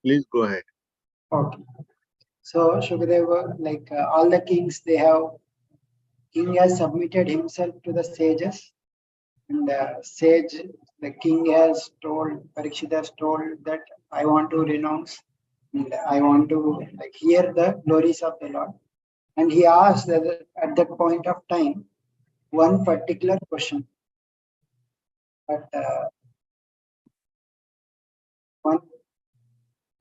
Please go ahead. Okay. So Shukadeva, like all the kings, king has submitted himself to the sages, and sage, the king has told, Parikshit has told that I want to renounce and I want to like hear the glories of the Lord. And he asked that at that point of time one particular question, but one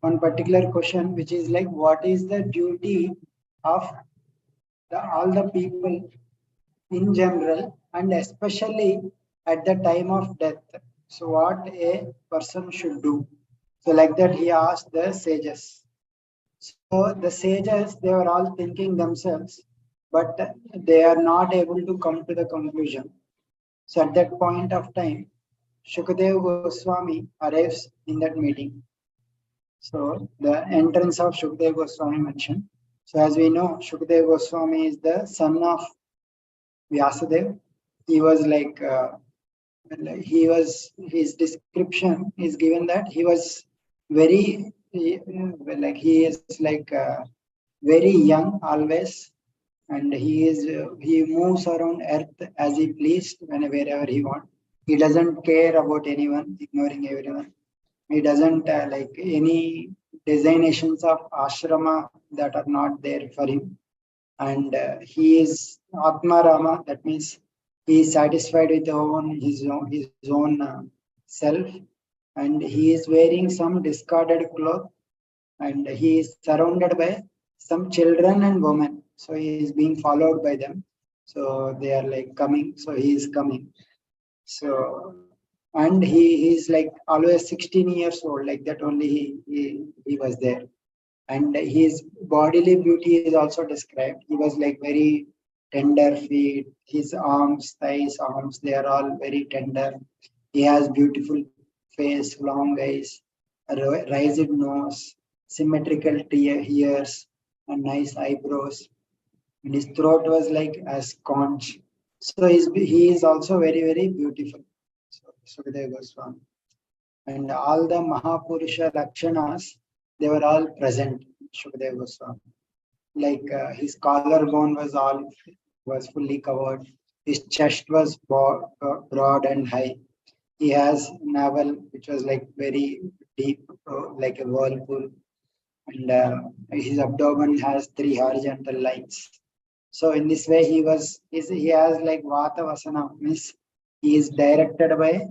one particular question, which is like, what is the duty of all the people in general, and especially at the time of death. So, what a person should do. So, like that, he asked the sages. So, the sages, they were all thinking themselves, but they are not able to come to the conclusion. So, at that point of time, Shukadev Goswami arrives in that meeting. So, the entrance of Shukadev Goswami mentioned. So, as we know, Shukadev Goswami is the son of Vyasadev. He was his description is given that he was he is very young always, and he moves around earth as he pleased wherever he wants. He doesn't care about anyone, ignoring everyone. He doesn't like any designations of ashrama that are not there for him, and he is Atma Rama. That means he is satisfied with his own self, and he is wearing some discarded cloth, and he is surrounded by some children and women. So he is being followed by them. So they are like coming. So he is coming. So and he is like always 16 years old. Like that only he was there, and his bodily beauty is also described. He was like very tender feet, his arms, thighs, arms, they are all very tender. He has beautiful face, long eyes, a raised nose, symmetrical ears, and nice eyebrows. And his throat was like as conch. So he is also very, very beautiful. So Sukadeva Goswami. And all the Mahapurusha Lakshanas, they were all present, Shukadeva Goswami. Like his collarbone was fully covered. His chest was broad and high. He has navel which was like very deep, like a whirlpool, and his abdomen has three horizontal lines. So in this way, he has like Vata Vasana, means he is directed by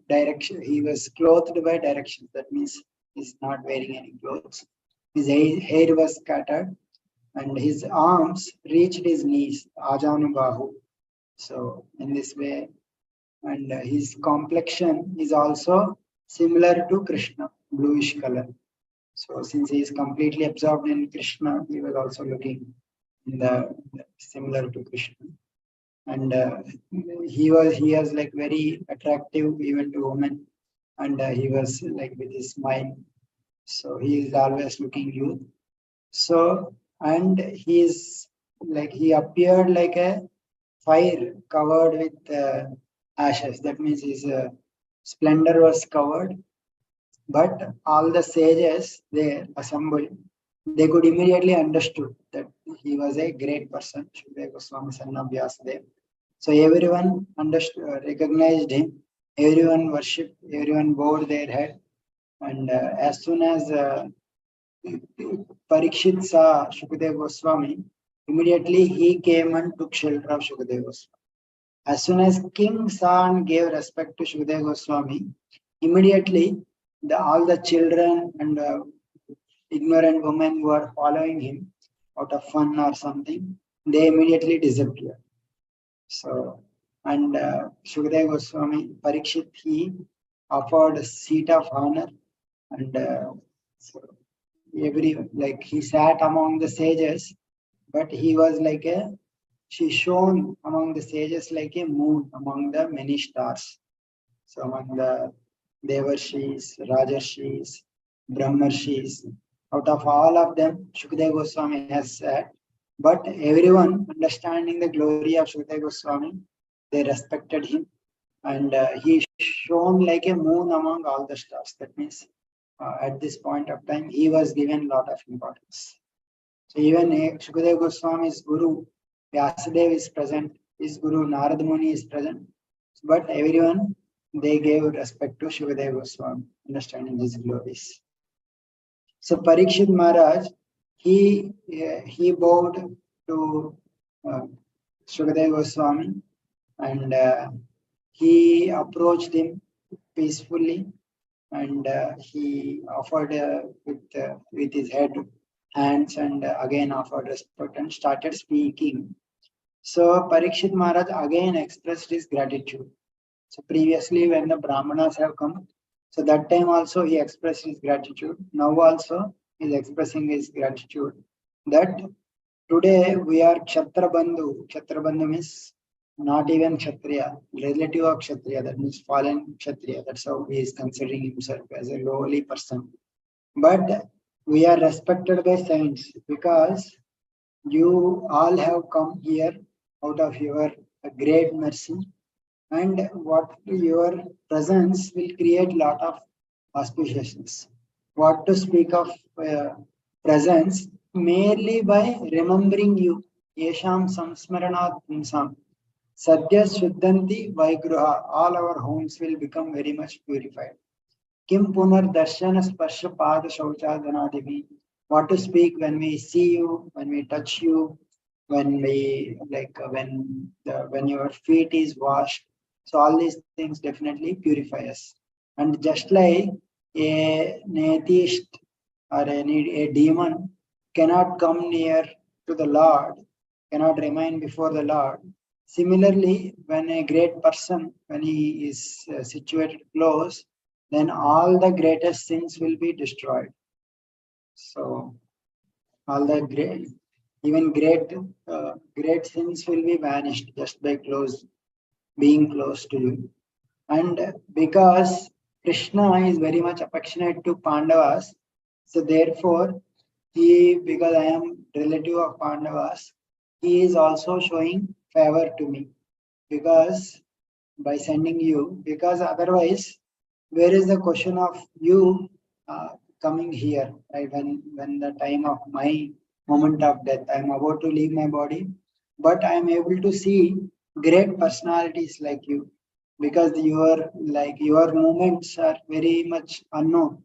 direction. He was clothed by direction. That means he's not wearing any clothes. His hair was scattered, and his arms reached his knees, Ajanubahu. So in this way, and his complexion is also similar to Krishna, bluish color. So since he is completely absorbed in Krishna, he was also looking in the similar to Krishna. And he was like very attractive even to women, and he was like with his smile. So he is always looking youth. So and he is like he appeared like a fire covered with ashes. That means his splendor was covered, but all the sages they assembled, they could immediately understood that he was a great person, Shukadeva Goswami, son of Vyasadeva. So everyone understood, recognized him. Everyone worshipped. Everyone bowed their head. And as soon as Parikshit saw Shukadeva Goswami, immediately he came and took shelter of Shukadeva Goswami. As soon as King saw and gave respect to Shukadeva Goswami, immediately all the children and ignorant women who are following him out of fun or something, they immediately disappeared. So, and Shukadeva Goswami, Parikshit, he offered a seat of honor, and so like he sat among the sages, but he was like she shone among the sages like a moon among the many stars. So among the Devarshis, Rajarshis, Brahmarshis, out of all of them, Shukadeva Goswami has sat. But everyone understanding the glory of Shukadeva Goswami, they respected him, and he shone like a moon among all the stars. That means at this point of time, he was given a lot of importance. So even Shukadeva Goswami's Guru, Vyasadeva is present, his Guru Narad Muni is present, but everyone, they gave respect to Shukadeva Goswami, understanding his glories. So Parikshit Maharaj, he bowed to uh, Shukadeva Goswami, and he approached him peacefully, and he offered with his hands, and again offered respect and started speaking. So Parikshit Maharaj again expressed his gratitude. So previously when the Brahmanas have come, so that time also he expressed his gratitude. Now also he is expressing his gratitude that today we are Kshatra Bandhu. Kshatra Bandhu means not even Kshatriya, relative of Kshatriya, that means fallen Kshatriya. That's how he is considering himself as a lowly person. But we are respected by saints because you all have come here out of your great mercy, and what your presence will create lot of auspiciousness. What to speak of presence merely by remembering you. Yesham samsmaranat punsam. Sadhya Shuddhanti Vaigruha. All our homes will become very much purified. Kim Punar Darshana Sparsha Pada Shauchadanadivi. What to speak when we see you, when we touch you, when we when your feet is washed. So all these things definitely purify us. And just like a atheist or a demon cannot come near to the Lord, cannot remain before the Lord. Similarly, when a great person, when he is situated close, then all the greatest sins will be destroyed. So all the great, even great sins will be vanished just by being close to you. And because Krishna is very much affectionate to Pandavas, so therefore because I am relative of Pandavas, he is also showing favor to me because by sending you, because otherwise, where is the question of you coming here, right? When the time of my moment of death, I am about to leave my body, but I am able to see great personalities like you, because your movements are very much unknown,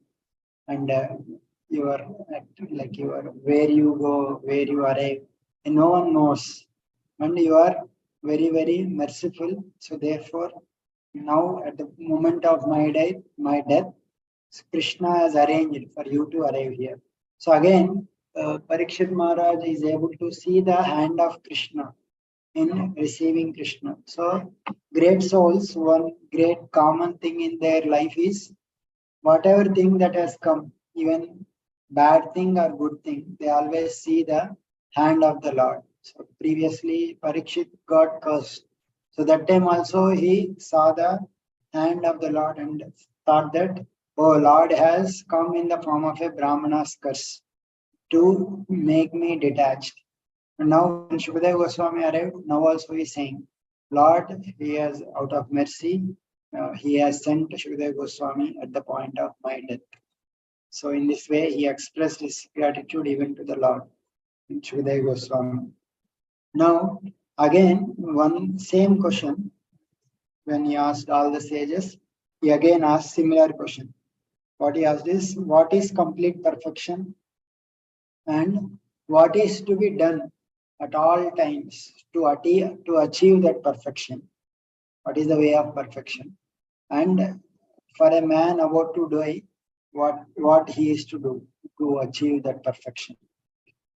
and your your where you go, where you arrive, and no one knows, and you are very merciful. So therefore, now at the moment of my death, Krishna has arranged for you to arrive here. So again, Parikshit Maharaj is able to see the hand of Krishna in receiving Krishna. So great souls, one great common thing in their life is whatever thing that has come, even bad thing or good thing, they always see the hand of the Lord. So previously Parikshit got cursed. So that time also he saw the hand of the Lord and thought that, oh, Lord has come in the form of a Brahmana's curse to make me detached. And now when Shukadeva Goswami arrived, now also he is saying, Lord, he has out of mercy, he has sent Shukadeva Goswami at the point of my death. So in this way, he expressed his gratitude even to the Lord, Shukadeva Goswami. Now, again, one same question, when he asked all the sages, he again asked similar question. What he asked is, what is complete perfection and what is to be done at all times to achieve that perfection? What is the way of perfection? And for a man about to die, what he is to do to achieve that perfection?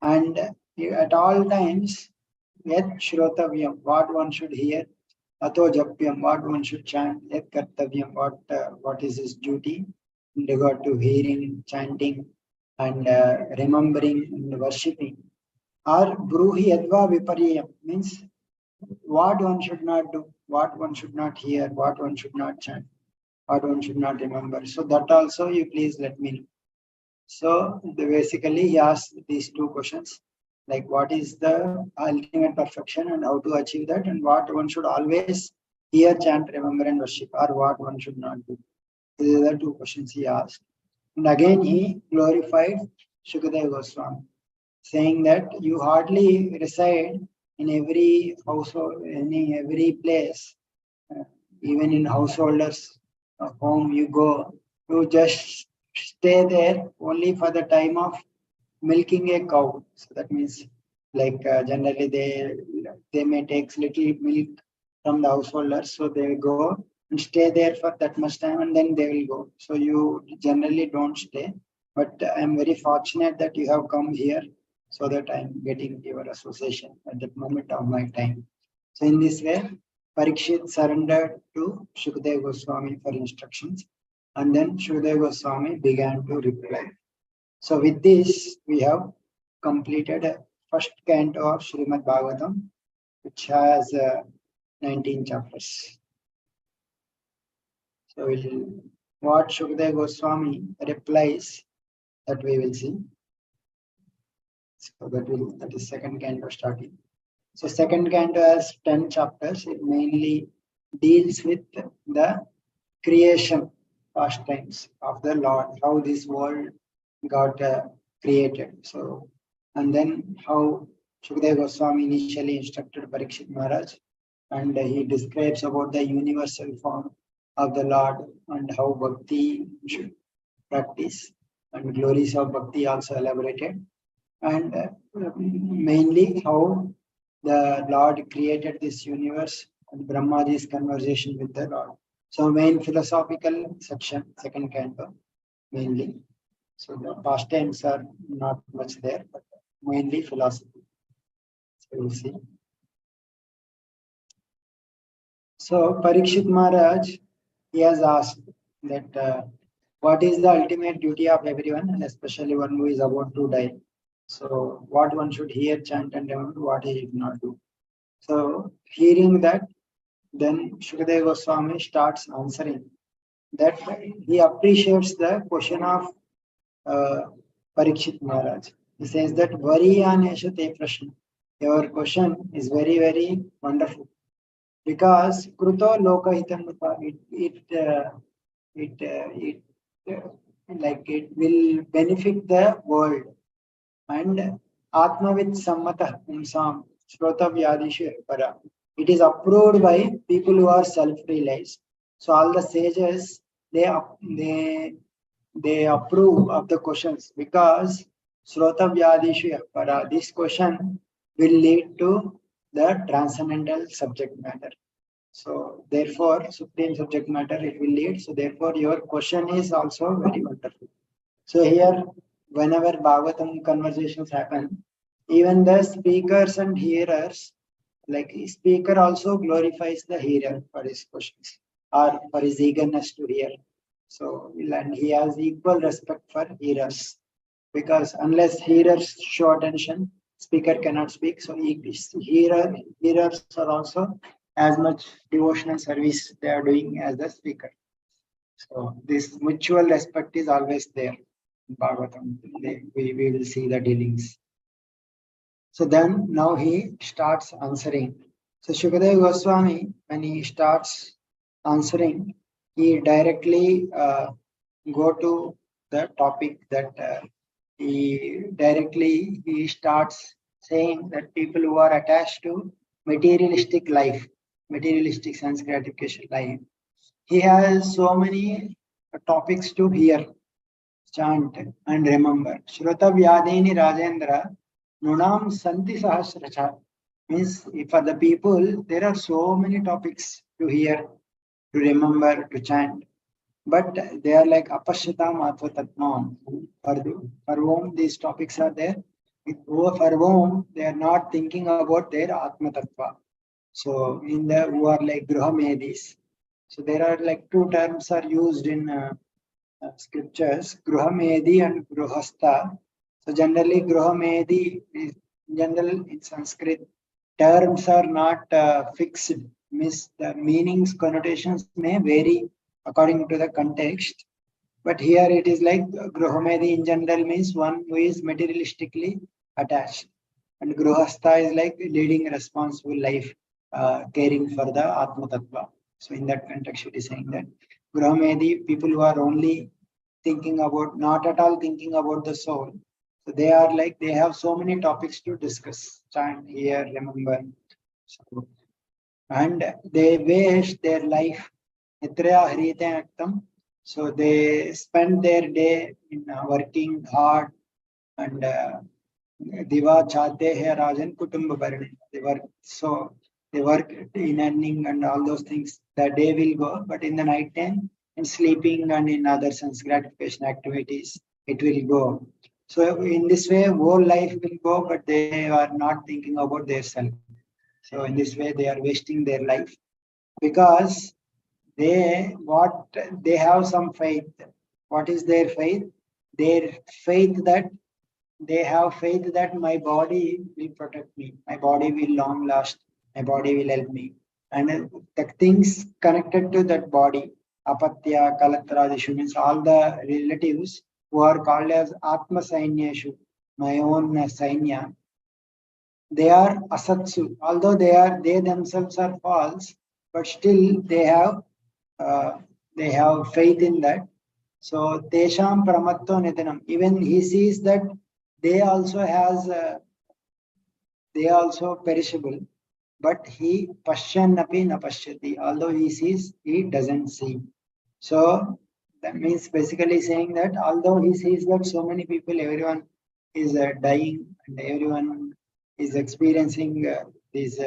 And at all times, yet shrotavyam, what one should hear, ato japyam, what one should chant, yet kartavyam, what is his duty in regard to hearing, chanting, and remembering and worshipping. Or bruhi yadva vipariyam means what one should not do, what one should not hear, what one should not chant, what one should not remember. So that also you please let me know. So basically he asked these two questions, like what is the ultimate perfection and how to achieve that, and what one should always hear, chant, remember, and worship, or what one should not do. These are the two questions he asked. And again he glorified Shukadeva Goswami, saying that you hardly reside in every household, in every place, uh, even in householders' home you go, you just stay there only for the time of milking a cow. So that means like generally they may take little milk from the householders, so they go and stay there for that much time and then they will go. So you generally don't stay. But I'm very fortunate that you have come here so that I'm getting your association at that moment of my time. So in this way, Parikshit surrendered to Shukadeva Goswami for instructions, and then Shukadeva Goswami began to reply. So with this, we have completed first canto of Srimad Bhagavatam, which has 19 chapters. So what Shukadeva Goswami replies, that we will see. So that is second canto starting. So second canto has 10 chapters. It mainly deals with the creation pastimes of the Lord, how this world got created. So, and then how Shukadeva Goswami initially instructed Parikshit Maharaj, and he describes about the universal form of the Lord and how bhakti should practice, and glories of bhakti also elaborated, and mainly how the Lord created this universe and Brahmaji's conversation with the Lord. So main philosophical section, second canto, mainly. So the pastimes are not much there, but mainly philosophy. So we'll see. So Parikshit Maharaj, he has asked that what is the ultimate duty of everyone, and especially one who is about to die. So what one should hear, chant, and remember, what he should not do. So hearing that, then Shukadeva Goswami starts answering that he appreciates the question of uh, Parikshit Maharaj. He says that Variyanesha te prashna. Your question is very, very wonderful because Kruto Lokahitam it like it will benefit the world, and Atmavid Sammata Umsam Shrotavyadishu Para. It is approved by people who are self-realized. So all the sages they approve of the questions because Shrotavyadishu Para. This question will lead to the transcendental subject matter. So therefore, supreme subject matter it will lead. So therefore, your question is also very wonderful. So here, whenever Bhagavatam conversations happen, even the speakers and hearers, like speaker also glorifies the hearer for his questions or for his eagerness to hear. So and he has equal respect for hearers because unless hearers show attention, speaker cannot speak. So hearers are also as much devotional service they are doing as the speaker. So this mutual respect is always there in Bhagavatam. We will see the dealings. So then now he starts answering. So Shukadeva Goswami, when he starts answering, he directly go to the topic that he starts saying that people who are attached to materialistic life, materialistic sense gratification life, he has so many topics to hear, chant, and remember. Shruta Vyadini Rajendra Nunam Santi Sahasracha means for the people, there are so many topics to hear, to remember, to chant. But they are like Apashyata Matva Tatmam. For whom these topics are there, for whom they are not thinking about their Atma Tattva. So in the who are like Gruhamedis. So there are like two terms are used in scriptures, Gruhamedi and Gruhastha. So generally Gruhamedi is general in Sanskrit. Terms are not fixed. Means the meanings, connotations may vary according to the context. But here it is like Gruhamedi in general means one who is materialistically attached. And Gruhastha is like leading a responsible life, caring for the Atma Tattva. So in that context, it is saying that Gruhamedi, people who are only thinking about, not at all thinking about the soul. So they are like, they have so many topics to discuss, chant, hear, remember. So, and they waste their life. Nitraya harite aktam. So they spend their day in working hard and Diva chate hai Rajan Kutumba Bharani. They work so they work in earning and all those things. The day will go, but in the night time, in sleeping and in other sense gratification activities, it will go. So in this way, whole life will go, but they are not thinking about their self. So in this way, they are wasting their life because what they have some faith. What is their faith? Their faith that they have faith that my body will protect me, my body will long last, my body will help me. And the things connected to that body, apatya, kalatradishu, means all the relatives who are called as Atma Sainyashu, my own Sainya, they are asatsu. Although they themselves are false, but still uh, they have faith in that. So Tesham Pramatto Nitanam. Even he sees that they also has they also perishable, but he Pashyan na pashyati. Although he sees, he doesn't see. So that means basically saying that although he sees that so many people, everyone is dying and everyone is experiencing this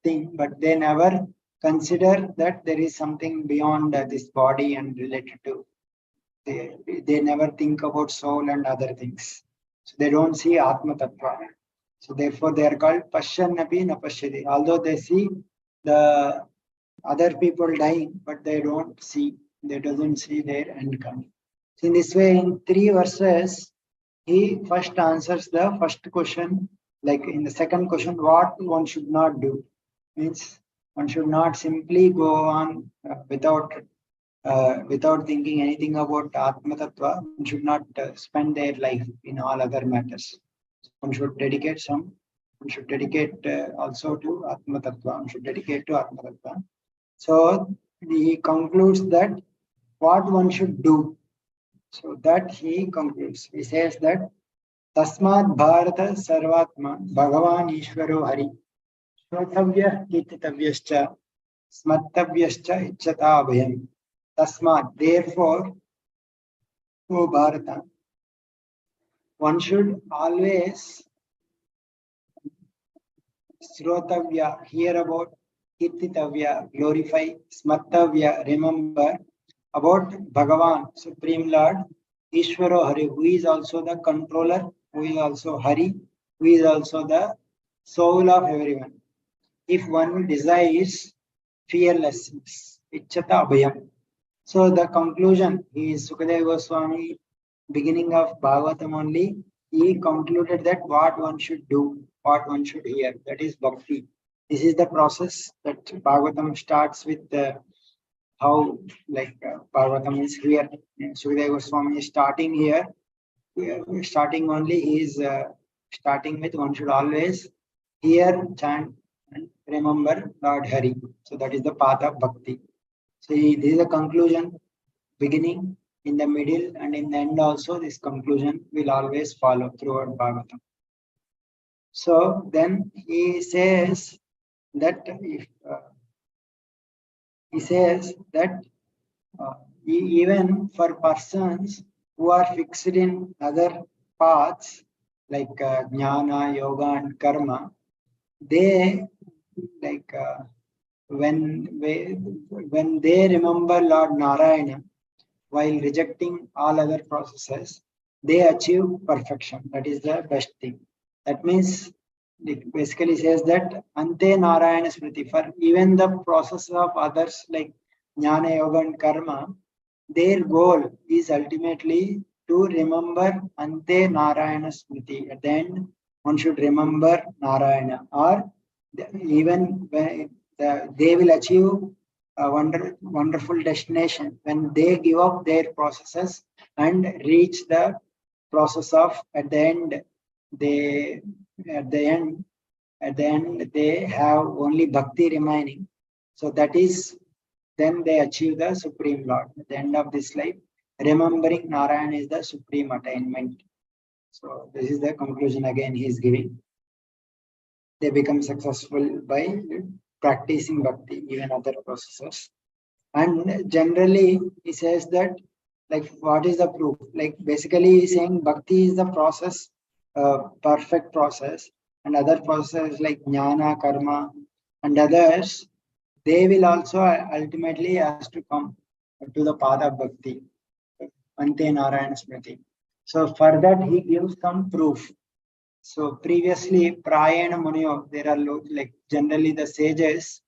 thing, but they never consider that there is something beyond this body and related to they never think about soul and other things. So they don't see Atma Tattva. So therefore they are called Pashyannapi Napashyati. Although they see the other people dying, but they don't see, they doesn't see their end coming. So in this way, in 3 verses, he first answers the first question, like in the second question, what one should not do. Means one should not simply go on without thinking anything about Atma Tattva, one should not spend their life in all other matters. One should dedicate one should dedicate also to Atma Tattva, one should dedicate to Atma Tattva. So he concludes that what one should do. So that he concludes. He says that Tasmat Bharata Sarvatma Bhagavan Ishvaro Hari Shrotavyah Kititavyascha Smattavyascha Ichchata Abhayam. Tasmat, therefore, O Bharata, one should always Srotavya, hear about, Kirtitavya, glorify, Smattavya, remember about Bhagavan, Supreme Lord, Ishvaro Hari, who is also the controller, who is also Hari, who is also the soul of everyone. If one desires fearlessness, Ichchata Abhayam. So the conclusion is Sukadeva Goswami, beginning of Bhagavatam only, he concluded that what one should do, what one should hear, that is bhakti. This is the process that Bhagavatam starts with how Bhagavatam is here. Sukadeva Goswami is starting here. Starting only, he is starting with one should always hear, chant, and remember Lord Hari. So that is the path of bhakti. So this is the conclusion, beginning, in the middle, and in the end also this conclusion will always follow throughout Bhagavatam. So then he says that even for persons who are fixed in other paths like jnana, yoga, and karma, they like when they remember Lord Narayana while rejecting all other processes, they achieve perfection. That is the best thing. That means it basically says that Ante Narayana Smriti, for even the process of others like Jnana, Yoga, and Karma, their goal is ultimately to remember Ante Narayana Smriti. At the end, one should remember Narayana, or even when they will achieve a wonderful destination when they give up their processes and reach the process of at the end they at the end they have only bhakti remaining. So that is then they achieve the Supreme Lord. At the end of this life, remembering Narayan is the supreme attainment. So this is the conclusion again he is giving. They become successful by practicing bhakti, even other processes. And generally, he says that, like, what is the proof? Like, basically, he's saying bhakti is the process, perfect process, and other processes like jnana, karma, and others, they will also ultimately has to come to the path of bhakti, Ante Narayana Smriti. So, for that, he gives some proof. So, previously, Prayana Muniyo, there are like generally the sages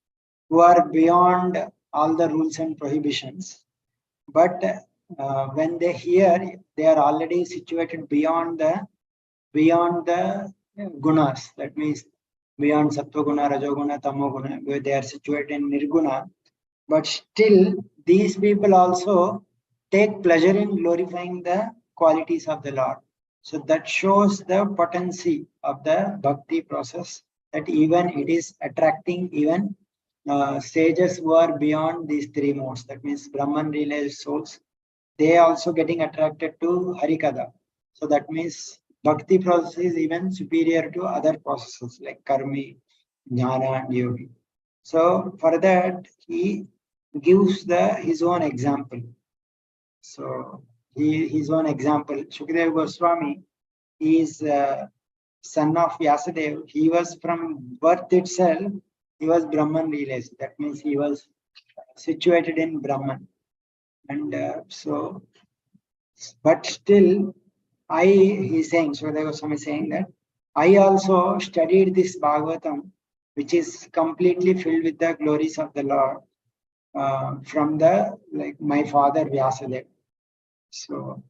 who are beyond all the rules and prohibitions. But when they hear, they are already situated beyond the gunas. That means beyond sattva guna, rajoguna, tamoguna, where they are situated in nirguna. But still, these people also take pleasure in glorifying the qualities of the Lord. So that shows the potency of the bhakti process, that even it is attracting even sages who are beyond these three modes. That means Brahman realized souls, they also getting attracted to Harikatha. So that means bhakti process is even superior to other processes like karmi, jnana, and yogi. So for that, he gives his own example. So his own example, Shukadeva Goswami is son of Vyasadeva. He was from birth itself, he was Brahman realized. That means he was situated in Brahman. And but still, he's saying, Shukadeva Goswami is saying that I also studied this Bhagavatam, which is completely filled with the glories of the Lord, from my father Vyasadeva. So,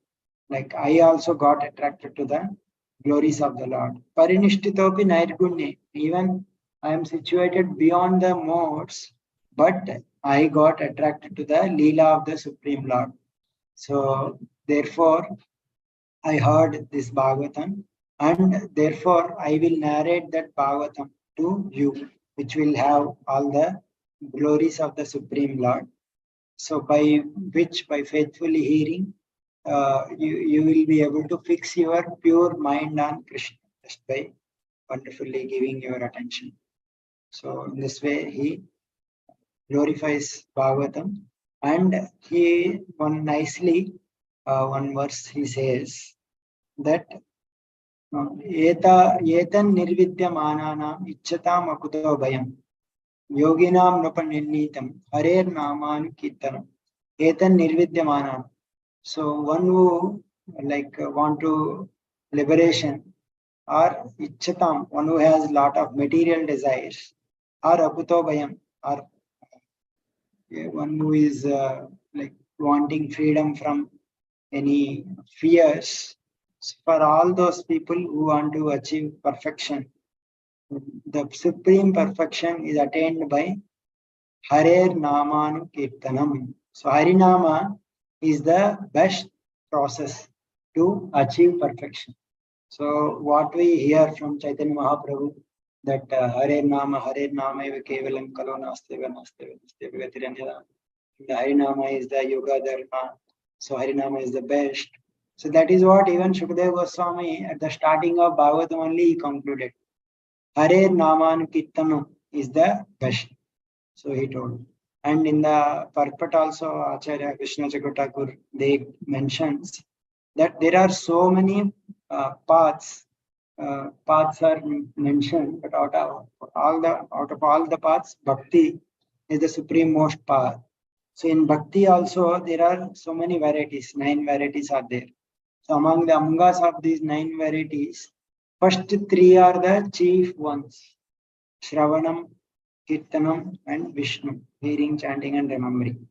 like, I also got attracted to the glories of the Lord. Parinishthitopi nairgunye. Even I am situated beyond the modes, but I got attracted to the Leela of the Supreme Lord. So, therefore, I heard this Bhagavatam, and therefore I will narrate that Bhagavatam to you, which will have all the glories of the Supreme Lord. So, by faithfully hearing, you will be able to fix your pure mind on Krishna just by wonderfully giving your attention. So in this way, he glorifies Bhagavatam, and he one verse he says that etan nirvidyamananam ichchatam akuto bhayam yoginam nupanirnitam harer naman kirtanam etan nirvidyamanam. So one who want to liberation, or ichchatam, one who has lot of material desires, or akuto bhayam, or one who is wanting freedom from any fears. So for all those people who want to achieve perfection, the supreme perfection is attained by Harer Namanu Kirtanam. So Harinama is the best process to achieve perfection. So what we hear from Chaitanya Mahaprabhu, that Hare Nama eva kevalam kalo nasteva nasteva gatiranyada. The Harinama is the yoga dharma. So Harinama is the best. So that is what even Shukadeva Goswami at the starting of Bhagavatam only he concluded. Hare Naman Kirtanam is the best. So he told. And in the purport also, Acharya Krishna Chakravarti, they mentions that there are so many paths. Paths are mentioned, but out of all the paths, bhakti is the supreme most path. So in bhakti also there are so many varieties. 9 varieties are there. So among the angas of these 9 varieties, first 3 are the chief ones: Shravanam, Kirtanam, and Vishnu, hearing, chanting, and remembering.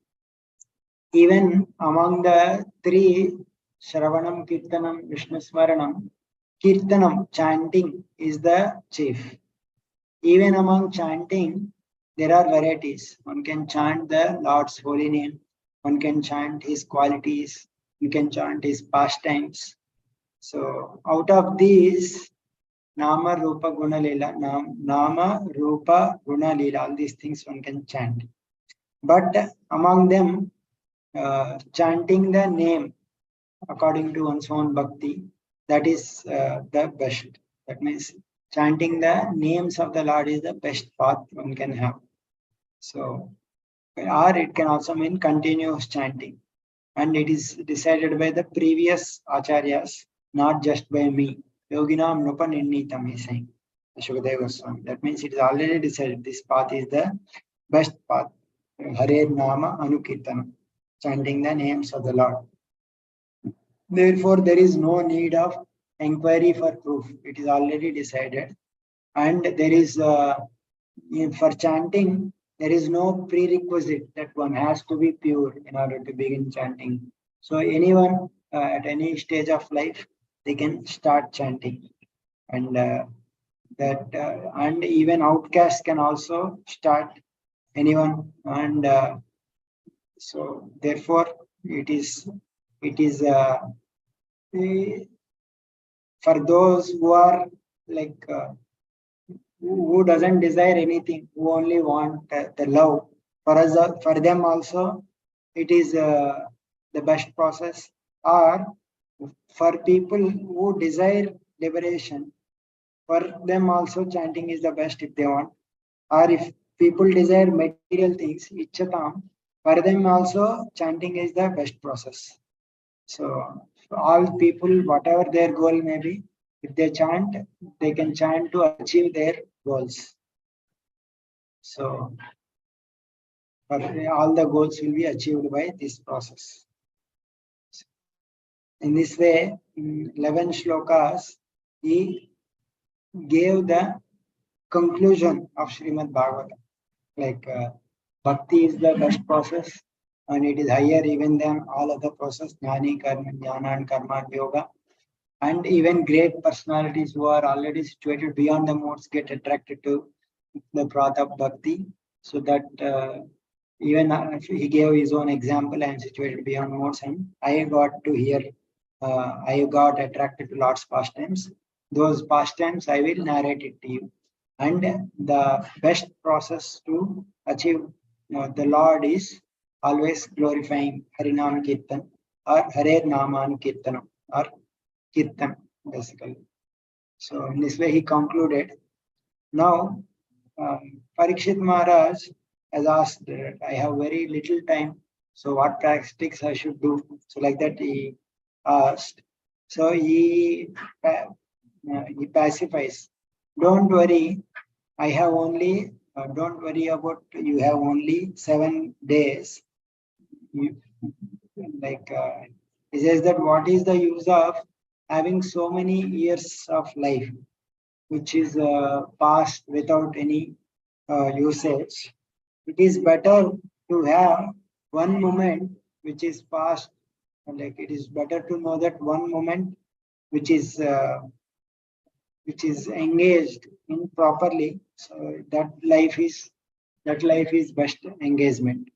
Even among the 3, Shravanam, Kirtanam, Vishnu Smaranam, Kirtanam, chanting, is the chief. Even among chanting, there are varieties. One can chant the Lord's holy name, one can chant his qualities, you can chant his pastimes. So out of these, Nama, Rupa, Guna, Lila, Nama, Rupa, Guna, Lila, all these things one can chant. But among them, chanting the name according to one's own bhakti, that is the best. That means chanting the names of the Lord is the best path one can have. So, or it can also mean continuous chanting. And it is decided by the previous acharyas, not just by me. Yoginam Nupanirnitam, he is saying. Shukadeva Goswami. That means it is already decided. This path is the best path. Hare Nama Anukirtanam, chanting the names of the Lord. Therefore, there is no need of inquiry for proof. It is already decided. And there is, for chanting, there is no prerequisite that one has to be pure in order to begin chanting. So anyone at any stage of life, they can start chanting. And and even outcasts can also start, anyone. And so therefore, it is for those who are like who doesn't desire anything, who only want the love. For us, for them also, it is the best process. Or for people who desire liberation, for them also chanting is the best if they want. Or if people desire material things, ichatam, for them also chanting is the best process. So all people, whatever their goal may be, if they chant, they can chant to achieve their goals. So all the goals will be achieved by this process. In this way, in 11 shlokas, he gave the conclusion of Srimad Bhagavatam. Like bhakti is the best process, and it is higher even than all other process, jnani, karma, jnana and karma and yoga. And even great personalities who are already situated beyond the modes get attracted to the path of bhakti. So that even he gave his own example. I am situated beyond modes, and I got to hear. I got attracted to Lord's pastimes. Those pastimes I will narrate it to you. And the best process to achieve the Lord is always glorifying Harinam Kirtan or Hare Naman Kirtanam or Kirtan, basically. So in this way he concluded. Now, Parikshit Maharaj has asked that I have very little time, so what practice I should do? So like that he asked. So he pacifies. Don't worry, I have only, don't worry about, you have only 7 days. Like, he says that what is the use of having so many years of life, which is passed without any usage? It is better to have one moment which is passed, like it is better to know that one moment which is engaged in properly. So that life is best engagement.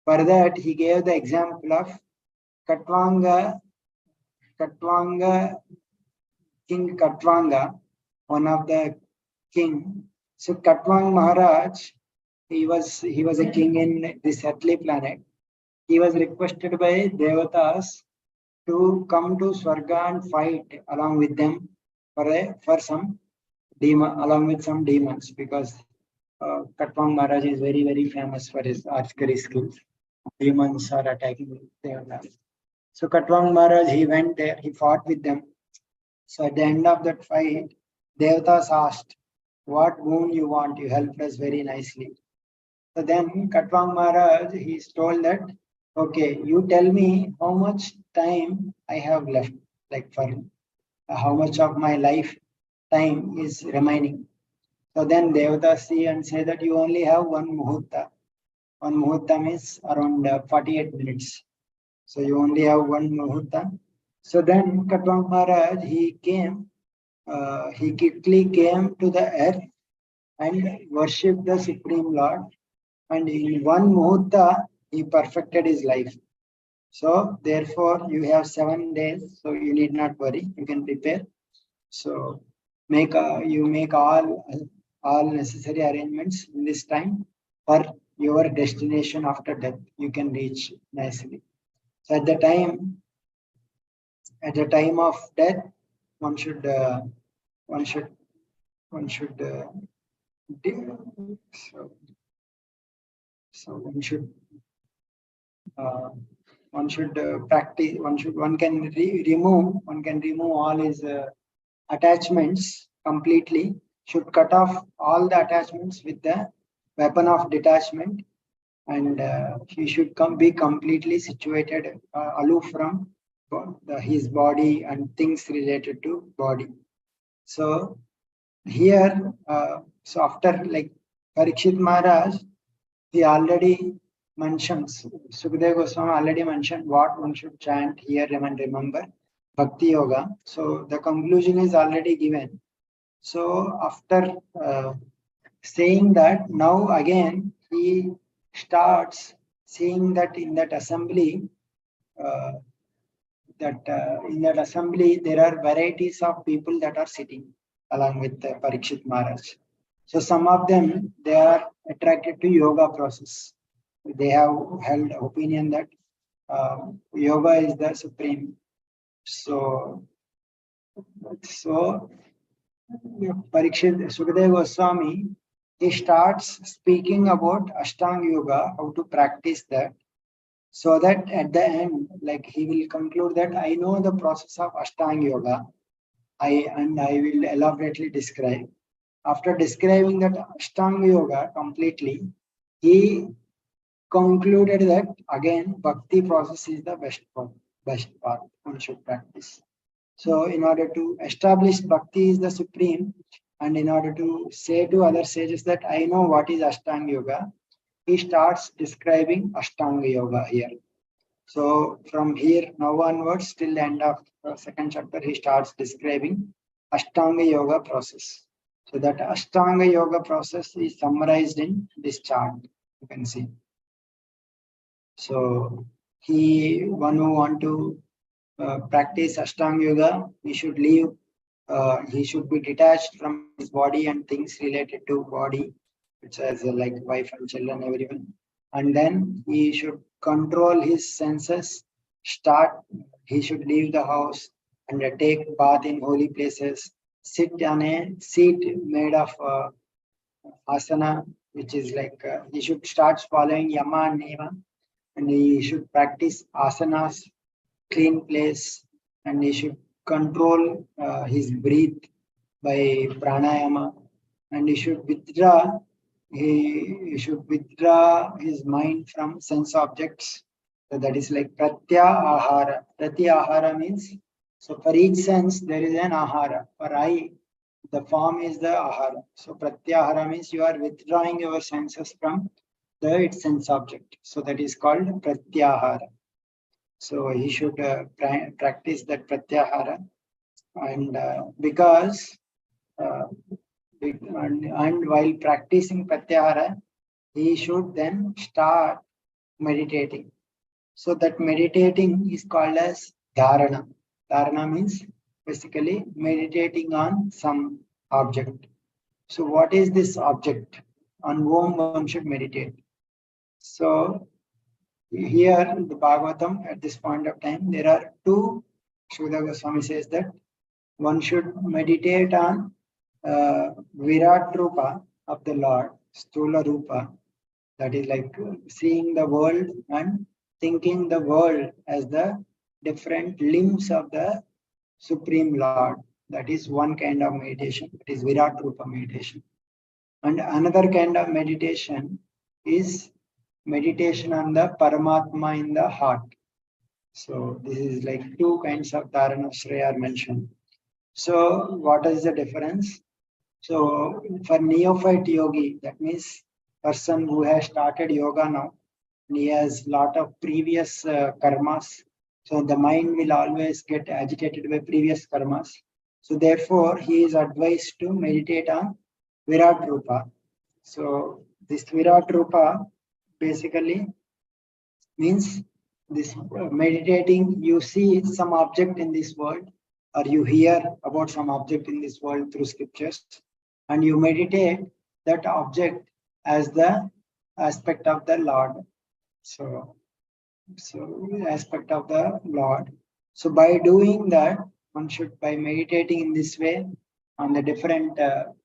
For that, he gave the example of Katvanga, King Katvanga, one of the king. So Katwang Maharaj, he was a king in this earthly planet. He was requested by Devatas to come to Swarga and fight along with them for some demon, along with some demons, because Katwang Maharaj is very, very famous for his archery skills. Demons are attacking Devatas. So Katwang Maharaj, he went there, he fought with them. So at the end of that fight, Devatas asked, what boon you want? You helped us very nicely. So then Katwang Maharaj, he told that, okay, you tell me how much time I have left, like for how much of my life time is remaining. So then Devatas see and say that you only have one muhurta. One muhurta means around 48 minutes. So you only have one muhurta. So then Katwang Maharaj, he quickly came to the earth and worshipped the Supreme Lord. And in one muhurta, he perfected his life. So therefore, you have 7 days, so you need not worry. You can prepare. So you make all necessary arrangements in this time for your destination after death. You can reach nicely. So at the time, at the time of death, one should one should one should so so uh, one should practice. One can remove all his attachments completely. Should cut off all the attachments with the weapon of detachment, and he should be completely situated aloof from his body and things related to body. So here, so after like Parikshit Maharaj, he already mentions, Sukadeva Goswami already mentioned what one should chant, hear, and remember Bhakti Yoga. So the conclusion is already given. So after saying that, now again he starts saying that in that assembly, uh, there are varieties of people that are sitting along with Parikshit Maharaj. So some of them, they are attracted to yoga process. They have held opinion that yoga is the supreme. So so Parikshit Sukadeva Goswami, he starts speaking about Ashtanga Yoga, how to practice that, so that at the end, like he will conclude that I know the process of Ashtanga Yoga, I will elaborately describe. After describing that Ashtanga Yoga completely, he concluded that again Bhakti process is the best path one should practice. So in order to establish Bhakti is the supreme, and in order to say to other sages that I know what is Ashtanga Yoga, he starts describing Ashtanga Yoga here. So from here now onwards till the end of the second chapter, he starts describing Ashtanga Yoga process. So that Ashtanga Yoga process is summarized in this chart. You can see. So one who want to practice Ashtanga Yoga, he should leave. He should be detached from his body and things related to body, which is like wife and children, everyone. And then he should control his senses. He should leave the house and take bath in holy places. Sit on a seat made of asana, which is like he should start following Yama and Niyama, and he should practice asanas, clean place, and he should control his breath by pranayama, and he should withdraw his mind from sense objects. So that is like pratyahara. Pratyahara means, so for each sense there is an ahara. For eye, the form is the ahara. So pratyahara means you are withdrawing your senses from the its sense object. So that is called pratyahara. So he should practice that pratyahara, and because uh, and while practicing pratyahara, he should then start meditating. So that meditating is called as dharana. Dharana means basically meditating on some object. So what is this object? On whom one should meditate? So here in the Bhagavatam, at this point of time, there are two. Sridhar Goswami says that one should meditate on Virat Rupa of the Lord, Stula Rupa, that is like seeing the world and thinking the world as the different limbs of the Supreme Lord. That is one kind of meditation, it is Virat Rupa meditation. And another kind of meditation is meditation on the Paramatma in the heart. So this is like two kinds of Dharana Shreya are mentioned. So what is the difference? So for neophyte yogi, that means person who has started yoga now, and he has lot of previous karmas. So the mind will always get agitated by previous karmas. So therefore, he is advised to meditate on Virat Rupa. So this Virat Rupa basically means this meditating, you see some object in this world, or you hear about some object in this world through scriptures, and you meditate that object as the aspect of the Lord. So aspect of the Lord. So by doing that, one should, by meditating in this way on the different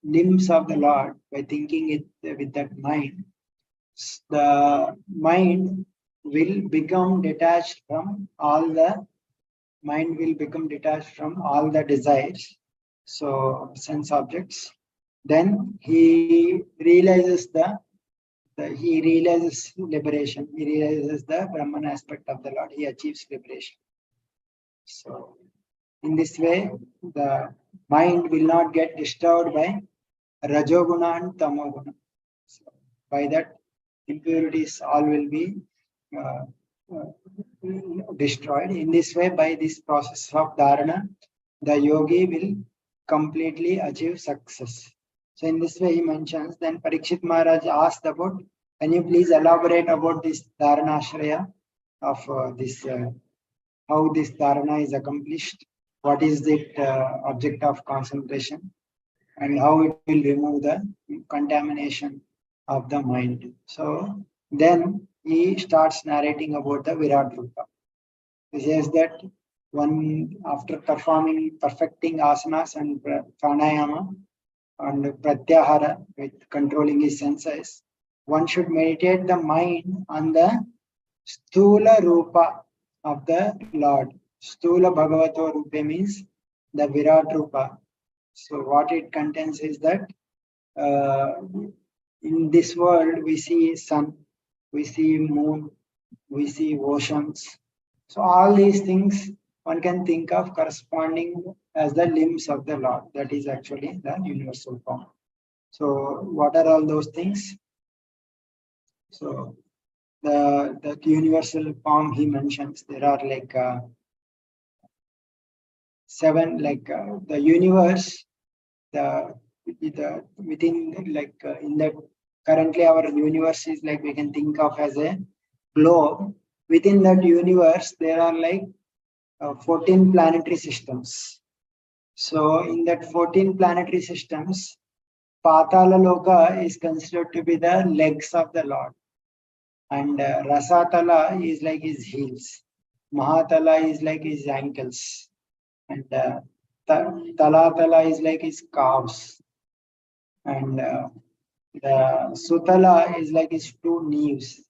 limbs of the Lord, by thinking it with that mind, the mind will become detached from all the desires, so sense objects. Then he realizes liberation. He realizes the Brahman aspect of the Lord. He achieves liberation. So in this way, the mind will not get disturbed by Rajoguna and Tamoguna. So by that, impurities all will be uh, destroyed. In this way, by this process of dharana, the yogi will completely achieve success. So in this way, he mentions, then Parikshit Maharaj asked about, can you please elaborate about this dharana ashraya of how this dharana is accomplished, what is the object of concentration, and how it will remove the contamination of the mind. So then he starts narrating about the Virat Rupa. He says that one, after perfecting asanas and pranayama and pratyahara with controlling his senses, one should meditate the mind on the Stula Rupa of the Lord. Stula Bhagavato Rupa means the Virat Rupa. So what it contains is that uh, in this world we see sun, we see moon, we see oceans. So all these things one can think of corresponding as the limbs of the Lord. That is actually the universal form. So what are all those things? So the universal form he mentions, there are like seven, like the universe, the within, like in that, currently our universe is like, we can think of as a globe. Within that universe there are like 14 planetary systems. So in that 14 planetary systems, Patala Loka is considered to be the legs of the Lord, and Rasatala is like his heels, Mahatala is like his ankles, and Talatala is like his calves, and the Sutala is like his two knees.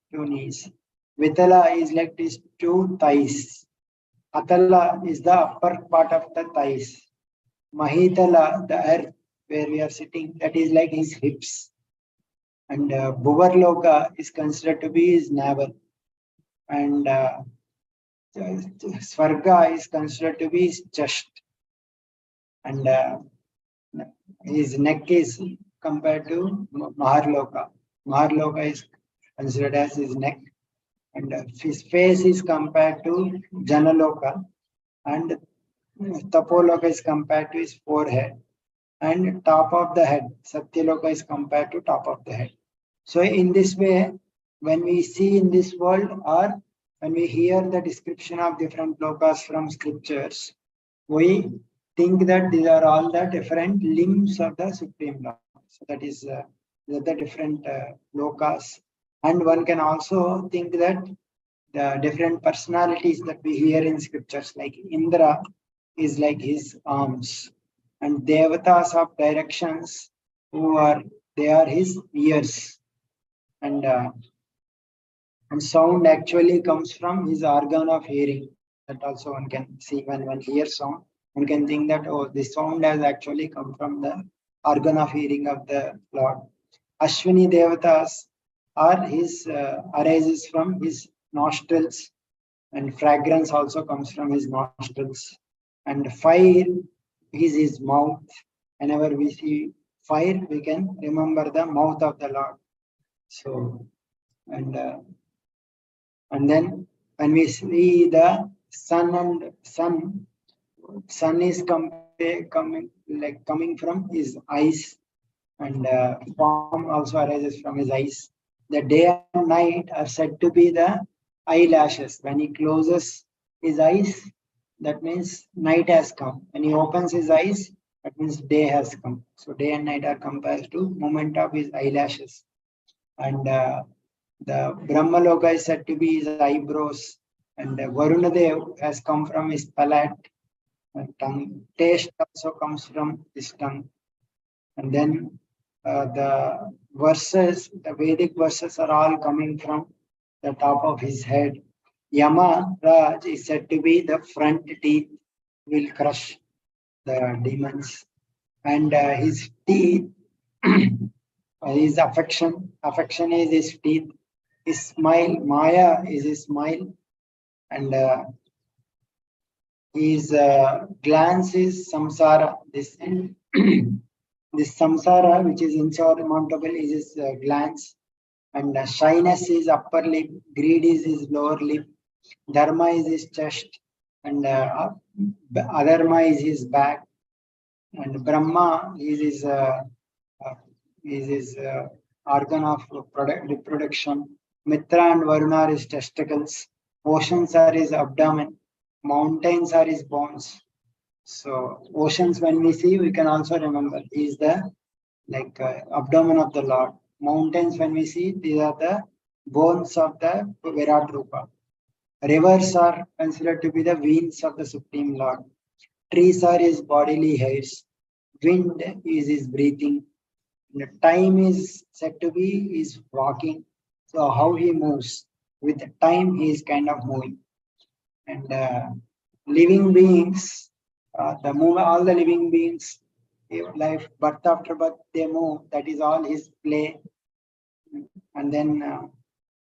Vitala is like his two thighs. Atala is the upper part of the thighs. Mahitala, the earth where we are sitting, that is like his hips. And Bhuvarloka is considered to be his navel. And Svarga is considered to be his chest. And his neck is compared to Maharloka. Maharloka is considered as his neck. And his face is compared to Janaloka. And Tapoloka is compared to his forehead. And top of the head, Satyaloka is compared to top of the head. So in this way, when we see in this world, or when we hear the description of different lokas from scriptures, we think that these are all the different limbs of the Supreme Lord. So that is the different lokas. And one can also think that the different personalities that we hear in scriptures, like Indra is like his arms, and Devatas of directions, they are his ears, and sound actually comes from his organ of hearing. That also one can see when one hears sound. One can think that, oh, this sound has actually come from the organ of hearing of the Lord. Ashwini Devatas are his arises from his nostrils, and fragrance also comes from his nostrils. And fire is his mouth. Whenever we see fire, we can remember the mouth of the Lord. So, and then when we see the sun is coming from his eyes, and form also arises from his eyes. The day and night are said to be the eyelashes. When he closes his eyes, that means night has come. When he opens his eyes, that means day has come. So day and night are compared to movement of his eyelashes. And the Brahmaloka is said to be his eyebrows. And Varunadev has come from his palate and tongue. Taste also comes from his tongue. And then the verses, the Vedic verses are all coming from the top of his head. Yama Raj is said to be the front teeth will crush the demons. And his teeth, his affection is his teeth. His smile, Maya is his smile. And his glance is samsara. This samsara, which is insurmountable, is his glance. And shyness is upper lip, greed is his lower lip, dharma is his chest, and adharma is his back, and Brahma uh, is his organ of reproduction. Mitra and Varuna are his testicles. Oceans are his abdomen. Mountains are his bones. So oceans, when we see, we can also remember he is the abdomen of the Lord. Mountains, when we see, these are the bones of the Virat Rupa. Rivers are considered to be the veins of the Supreme Lord. Trees are his bodily hairs. Wind is his breathing. The time is said to be his walking. So how he moves. With time, he is kind of moving. And living beings, all the living beings, life, birth after birth, they move. That is all his play. And then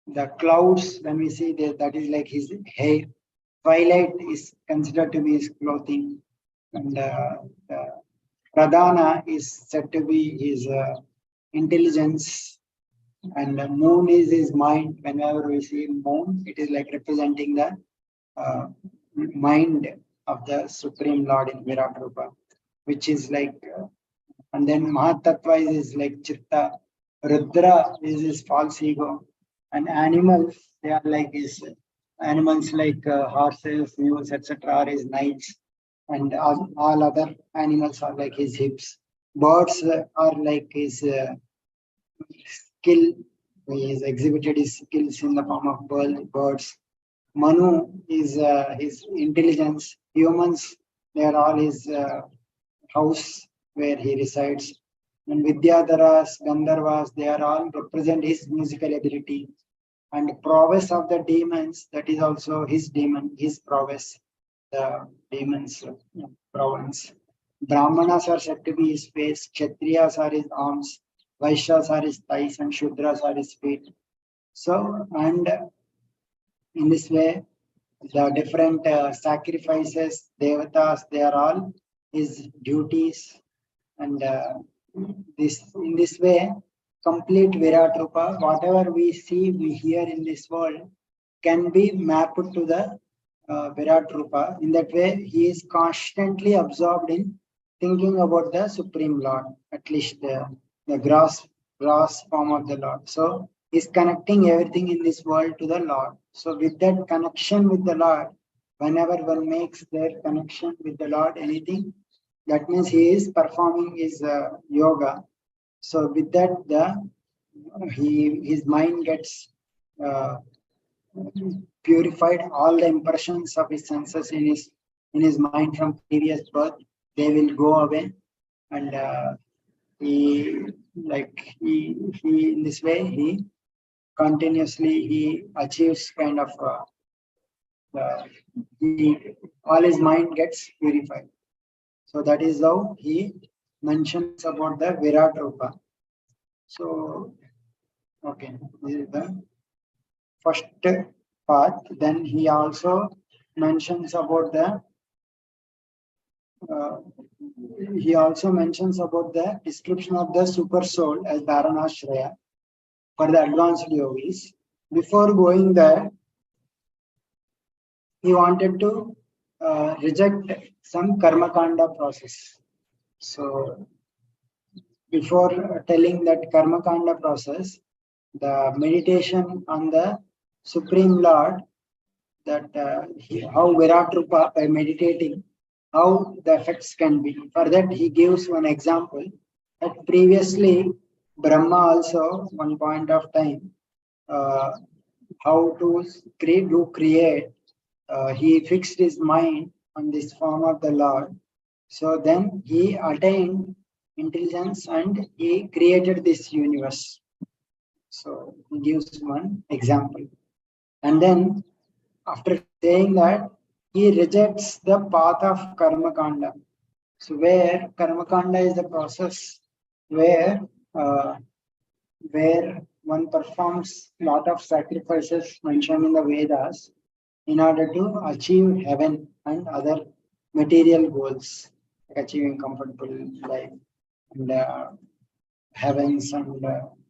the clouds, when we see that is like his hair. Twilight is considered to be his clothing. And Pradhana is said to be his intelligence. And the moon is his mind. Whenever we see moon, it is like representing the mind of the Supreme Lord in Virat Rupa, which is like, and then Mahatattva is like Chitta, Rudra is his false ego, and animals, they are like his animals like horses, mules, etc. are his knights, and all other animals are like his hips. Birds are like his skill. He has exhibited his skills in the form of birds. Manu is his intelligence. Humans, they are all his house where he resides. And Vidyadharas, Gandharvas, they are all represent his musical ability. And prowess of the demons, that is also his demon, his prowess, the demons' prowess. Brahmanas are said to be his face, Kshatriyas are his arms, Vaishyas are his thighs, and Shudras are his feet. So, and in this way, the different sacrifices, devatas, they are all his duties. And in this way, complete Virat Rupa, whatever we see, we hear in this world, can be mapped to the Virat Rupa. In that way, he is constantly absorbed in thinking about the Supreme Lord, at least the gross form of the Lord. So he's connecting everything in this world to the Lord. So with that connection with the Lord, whenever one makes their connection with the Lord, anything, that means he is performing his yoga. So with that, his mind gets purified. All the impressions of his senses in his mind from previous birth, they will go away, and he in this way he continuously he achieves kind of all his mind gets purified. So that is how he mentions about the Virat Rupa. So okay, this is the first part. Then he also mentions about the description of the super soul as Dharanashraya for the advanced yogis. Before going there, he wanted to reject some karma kanda process. So before telling that karma kanda process, the meditation on the Supreme Lord, that how Virat Rupa, by meditating, how the effects can be. For that, he gives one example that previously Brahma also, one point of time, how to create he fixed his mind on this form of the Lord. So then he attained intelligence and he created this universe. So he gives one example. And then after saying that, he rejects the path of karma kanda. So where karma kanda is the process where uh, where one performs lot of sacrifices mentioned in the Vedas in order to achieve heaven and other material goals, like achieving comfortable life and heavens and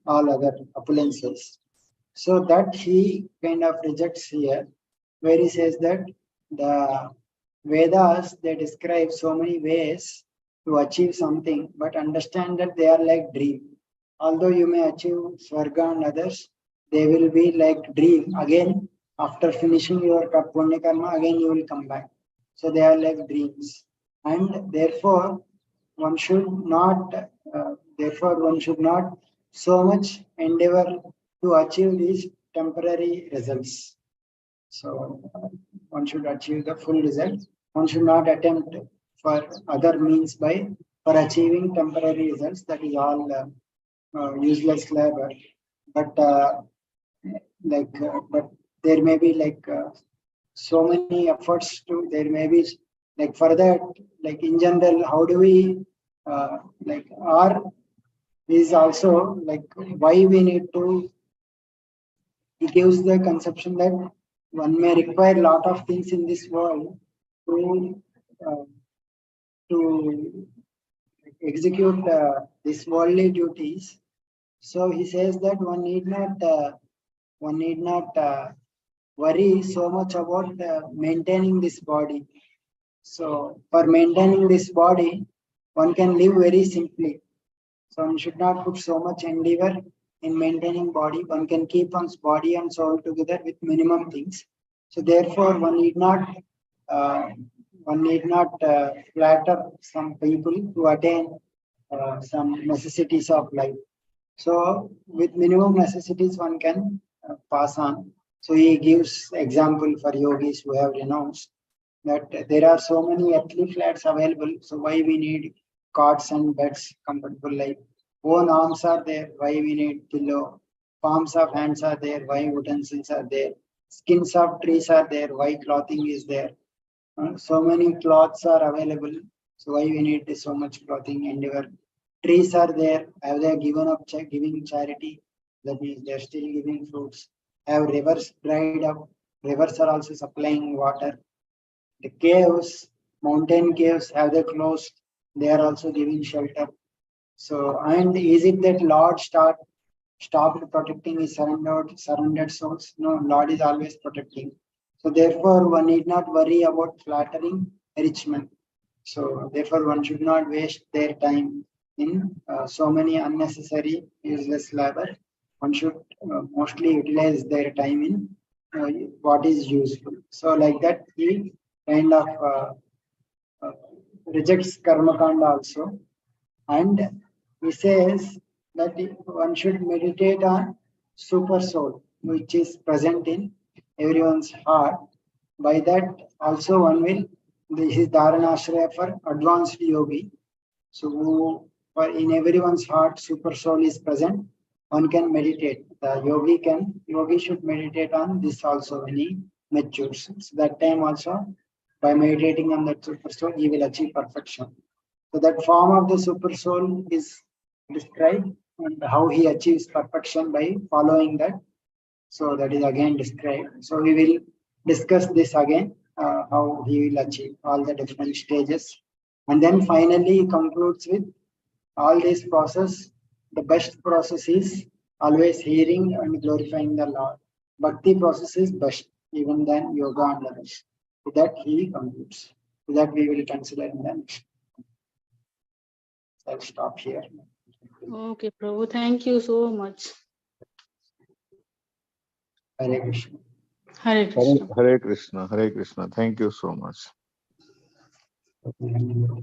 all other opulences. So that he kind of rejects here, where he says that the Vedas they describe so many ways to achieve something, but understand that they are like dream. Although you may achieve Swarga and others, they will be like dream. Again, after finishing your Punya Karma, again you will come back. So they are like dreams. And therefore, one should not, therefore, one should not so much endeavor to achieve these temporary results. So one should achieve the full result. One should not attempt for other means by for achieving temporary results. That is all useless labor. But but there may be so many efforts to. There may be like for that, like in general, how do we or is also like why we need to. He gives the conception that one may require a lot of things in this world to uh, to execute these worldly duties. So he says that one need not worry so much about maintaining this body. So for maintaining this body, one can live very simply. So one should not put so much endeavor in maintaining body. One can keep one's body and soul together with minimum things. So therefore, uh, one need not flatter some people to attain some necessities of life. So with minimum necessities, one can pass on. So he gives example for yogis who have renounced that there are so many earthly flats available. So why we need cots and beds, comfortable life. Own arms are there. Why we need pillow? Palms of hands are there. Why utensils are there? Skins of trees are there. Why clothing is there? So many cloths are available. So why we need so much clothing endeavor? Trees are there. Have they given up giving charity? That means they're still giving fruits. Have rivers dried up? Rivers are also supplying water. The caves, mountain caves, have they closed? They are also giving shelter. So, and is it that Lord stopped protecting his surrounded souls? No, Lord is always protecting. So therefore, one need not worry about flattering rich men. So therefore, one should not waste their time in so many unnecessary, useless labor. One should mostly utilize their time in what is useful. So like that, he kind of uh, rejects karma kanda also, and he says that one should meditate on super soul, which is present in everyone's heart. By that also one will, this is dharana ashraya for advanced yogi. So for in everyone's heart super soul is present, one can meditate. The yogi should meditate on this also when he matures. So that time also, by meditating on that super soul, he will achieve perfection. So that form of the super soul is described, and how he achieves perfection by following that. So that is again described. So we will discuss this again, how he will achieve all the different stages. And then finally he concludes with all this process. The best process is always hearing and glorifying the Lord. Bhakti process is best, even than yoga and others. With that he concludes. With that we will consider in the next. I'll stop here. Okay, Prabhu. Thank you so much. Hare Krishna. Hare Krishna. Hare Krishna. Hare Krishna. Thank you so much.